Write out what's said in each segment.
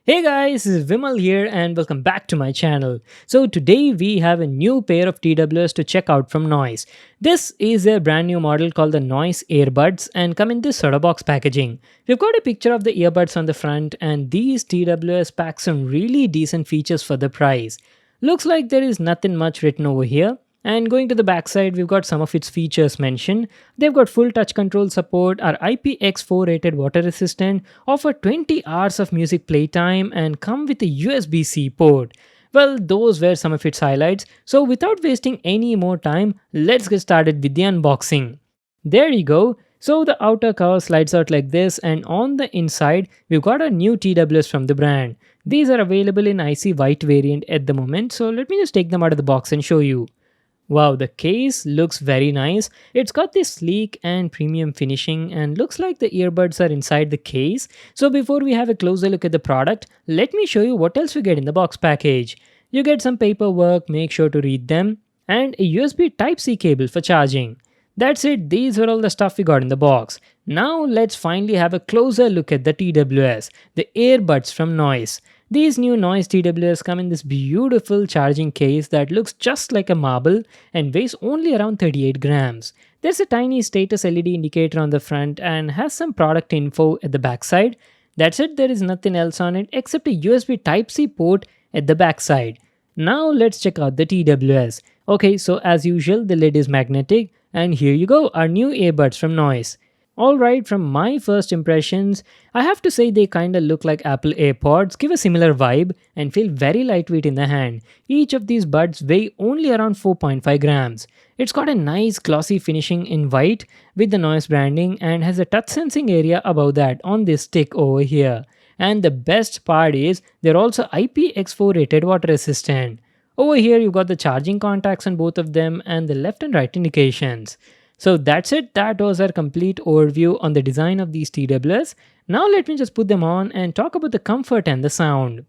Hey guys, this is Vimal here and welcome back to my channel. So today we have a new pair of TWS to check out from Noise. This is a brand new model called the Noise Earbuds and come in this soda box packaging. We've got a picture of the earbuds on the front and these TWS pack some really decent features for the price. Looks like there is nothing much written over here. And going to the backside, we've got some of its features mentioned. They've got full touch control support, are IPX4 rated water resistant, offer 20 hours of music playtime, and come with a USB-C port. Well, those were some of its highlights. So without wasting any more time, let's get started with the unboxing. There you go. So the outer cover slides out like this, and on the inside, we've got a new TWS from the brand. These are available in icy white variant at the moment, so let me just take them out of the box and show you. Wow, the case looks very nice. It's got this sleek and premium finishing and looks like the earbuds are inside the case. So before we have a closer look at the product, let me show you what else we get in the box package. You get some paperwork, make sure to read them, and a USB Type-C cable for charging. That's it, these were all the stuff we got in the box. Now let's finally have a closer look at the TWS, the earbuds from Noise. These new Noise TWS come in this beautiful charging case that looks just like a marble and weighs only around 38 grams. There's a tiny status LED indicator on the front and has some product info at the backside. That's it, there is nothing else on it except a USB Type-C port at the backside. Now let's check out the TWS. Okay, so as usual, the lid is magnetic and here you go, our new earbuds from Noise. Alright, from my first impressions, I have to say they kinda look like Apple AirPods, give a similar vibe and feel very lightweight in the hand. Each of these buds weigh only around 4.5 grams. It's got a nice glossy finishing in white with the Noise branding and has a touch sensing area above that on this stick over here. And the best part is they're also IPX4 rated water resistant. Over here you've got the charging contacts on both of them and the left and right indications. So that's it, that was our complete overview on the design of these TWS. Now let me just put them on and talk about the comfort and the sound.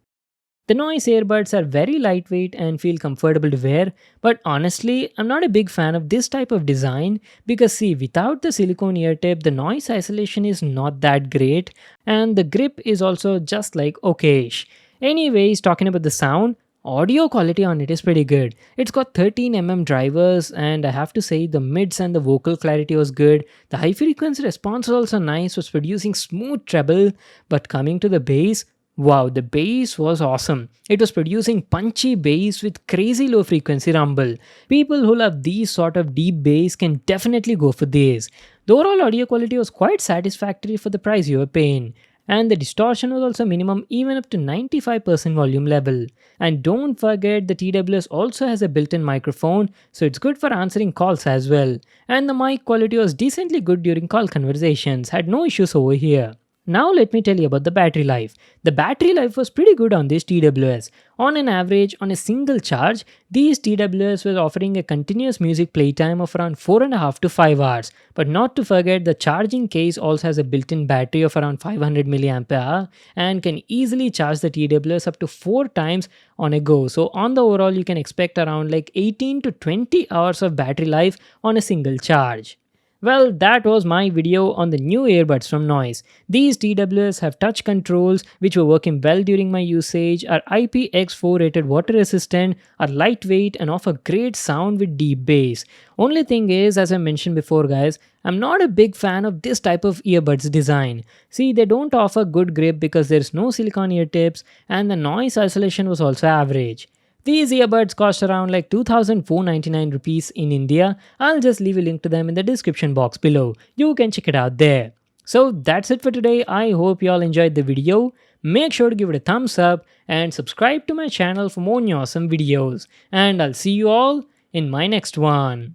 The Noise earbuds are very lightweight and feel comfortable to wear, but honestly, I'm not a big fan of this type of design because see, without the silicone ear tip, the noise isolation is not that great and the grip is also just like okayish. Anyways, talking about the sound, audio quality on it is pretty good. It's got 13mm drivers and I have to say the mids and the vocal clarity was good. The high frequency response was also nice, was producing smooth treble, but coming to the bass, wow, the bass was awesome. It was producing punchy bass with crazy low frequency rumble. People who love these sort of deep bass can definitely go for these. The overall audio quality was quite satisfactory for the price you were paying. And the distortion was also minimum even up to 95% volume level. And don't forget the TWS also has a built-in microphone, so it's good for answering calls as well. And the mic quality was decently good during call conversations, had no issues over here. Now let me tell you about the battery life. The battery life was pretty good on this TWS. On an average, on a single charge, these TWS were offering a continuous music playtime of around 4.5 to 5 hours. But not to forget, the charging case also has a built-in battery of around 500 mAh and can easily charge the TWS up to 4 times on a go. So on the overall, you can expect around like 18 to 20 hours of battery life on a single charge. Well, that was my video on the new earbuds from Noise. These TWS have touch controls which were working well during my usage, are IPX4 rated water resistant, are lightweight and offer great sound with deep bass. Only thing is, as I mentioned before guys, I'm not a big fan of this type of earbuds design. See, they don't offer good grip because there's no silicone ear tips and the noise isolation was also average. These earbuds cost around like 2,499 rupees in India. I'll just leave a link to them in the description box below. You can check it out there. So that's it for today. I hope you all enjoyed the video. Make sure to give it a thumbs up and subscribe to my channel for more awesome videos. And I'll see you all in my next one.